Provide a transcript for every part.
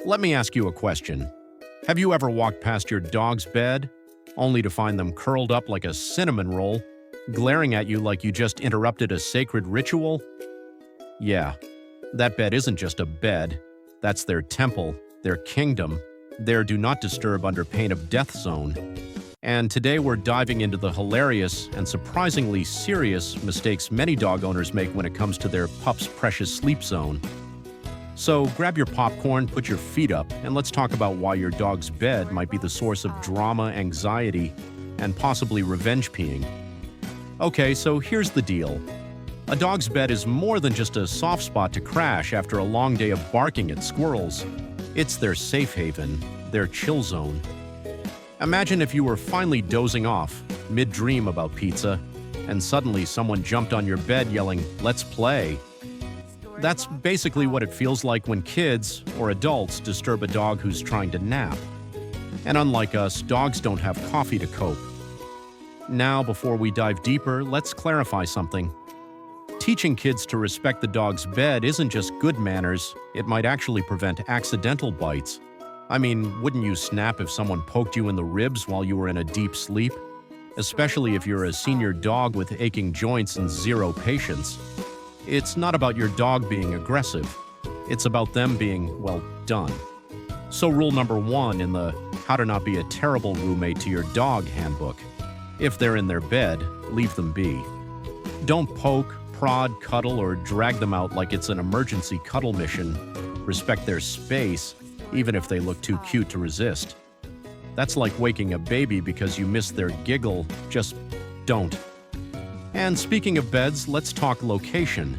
Let me ask you a question. Have you ever walked past your dog's bed, only to find them curled up like a cinnamon roll, glaring at you like you just interrupted a sacred ritual? Yeah, that bed isn't just a bed. That's their temple, their kingdom, their do not disturb under pain of death zone. And today we're diving into the hilarious and surprisingly serious mistakes many dog owners make when it comes to their pup's precious sleep zone. So grab your popcorn, put your feet up, and let's talk about why your dog's bed might be the source of drama, anxiety, and possibly revenge peeing. Okay, so here's the deal. A dog's bed is more than just a soft spot to crash after a long day of barking at squirrels. It's their safe haven, their chill zone. Imagine if you were finally dozing off, mid-dream about pizza, and suddenly someone jumped on your bed yelling, "Let's play." That's basically what it feels like when kids, or adults, disturb a dog who's trying to nap. And unlike us, dogs don't have coffee to cope. Now, before we dive deeper, let's clarify something. Teaching kids to respect the dog's bed isn't just good manners, it might actually prevent accidental bites. I mean, wouldn't you snap if someone poked you in the ribs while you were in a deep sleep? Especially if you're a senior dog with aching joints and zero patience. It's not about your dog being aggressive. It's about them being, well, done. So rule number 1 in the How to Not Be a Terrible Roommate to Your Dog handbook. If they're in their bed, leave them be. Don't poke, prod, cuddle, or drag them out like it's an emergency cuddle mission. Respect their space, even if they look too cute to resist. That's like waking a baby because you missed their giggle. Just don't. And speaking of beds, let's talk location.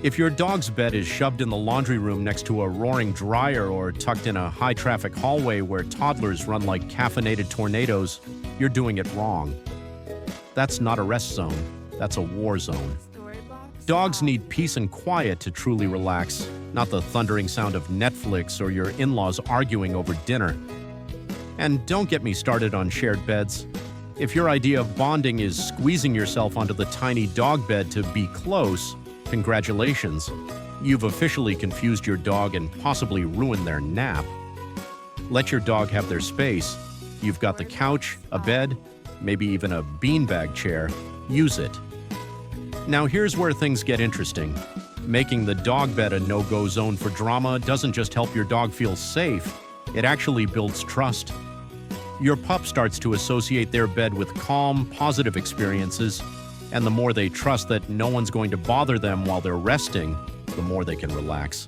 If your dog's bed is shoved in the laundry room next to a roaring dryer or tucked in a high-traffic hallway where toddlers run like caffeinated tornadoes, you're doing it wrong. That's not a rest zone. That's a war zone. Dogs need peace and quiet to truly relax, not the thundering sound of Netflix or your in-laws arguing over dinner. And don't get me started on shared beds. If your idea of bonding is squeezing yourself onto the tiny dog bed to be close, congratulations. You've officially confused your dog and possibly ruined their nap. Let your dog have their space. You've got the couch, a bed, maybe even a beanbag chair. Use it. Now here's where things get interesting. Making the dog bed a no-go zone for drama doesn't just help your dog feel safe, it actually builds trust. Your pup starts to associate their bed with calm, positive experiences, and the more they trust that no one's going to bother them while they're resting, the more they can relax.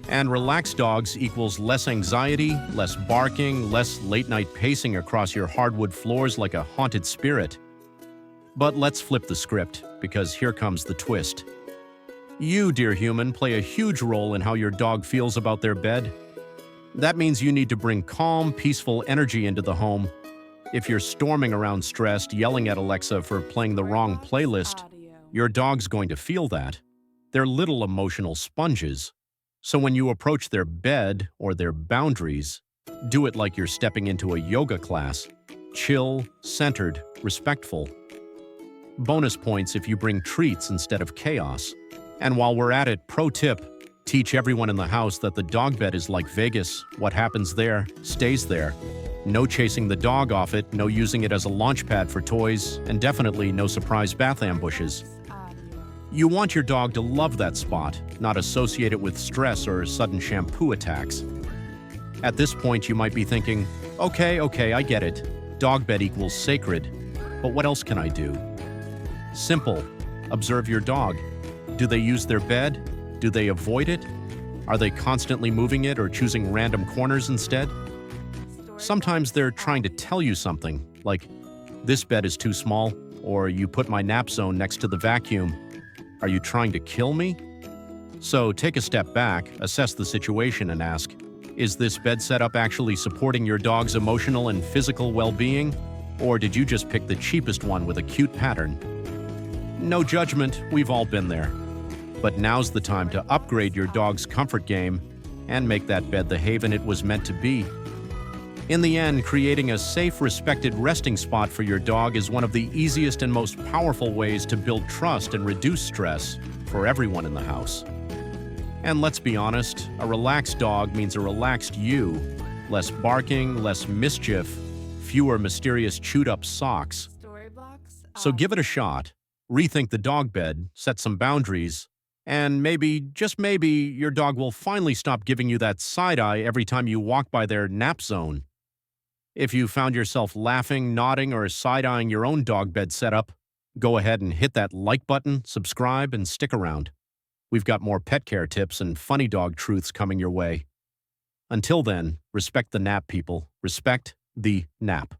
And relaxed dogs equals less anxiety, less barking, less late-night pacing across your hardwood floors like a haunted spirit. But let's flip the script, because here comes the twist. You, dear human, play a huge role in how your dog feels about their bed. That means you need to bring calm, peaceful energy into the home. If you're storming around stressed, yelling at Alexa for playing the wrong playlist, your dog's going to feel that. They're little emotional sponges. So when you approach their bed or their boundaries, do it like you're stepping into a yoga class. Chill, centered, respectful. Bonus points if you bring treats instead of chaos. And while we're at it, pro tip, teach everyone in the house that the dog bed is like Vegas. What happens there, stays there. No chasing the dog off it, no using it as a launch pad for toys, and definitely no surprise bath ambushes. You want your dog to love that spot, not associate it with stress or sudden shampoo attacks. At this point, you might be thinking, okay, I get it. Dog bed equals sacred. But what else can I do? Simple. Observe your dog. Do they use their bed? Do they avoid it? Are they constantly moving it or choosing random corners instead? Sometimes they're trying to tell you something, like, this bed is too small, or you put my nap zone next to the vacuum. Are you trying to kill me? So take a step back, assess the situation, and ask, is this bed setup actually supporting your dog's emotional and physical well-being? Or did you just pick the cheapest one with a cute pattern? No judgment, we've all been there. But now's the time to upgrade your dog's comfort game and make that bed the haven it was meant to be. In the end, creating a safe, respected resting spot for your dog is one of the easiest and most powerful ways to build trust and reduce stress for everyone in the house. And let's be honest, a relaxed dog means a relaxed you. Less barking, less mischief, fewer mysterious chewed-up socks. Storyblocks. So give it a shot. Rethink the dog bed, set some boundaries, and maybe, just maybe, your dog will finally stop giving you that side-eye every time you walk by their nap zone. If you found yourself laughing, nodding, or side-eyeing your own dog bed setup, go ahead and hit that like button, subscribe, and stick around. We've got more pet care tips and funny dog truths coming your way. Until then, respect the nap, people. Respect the nap.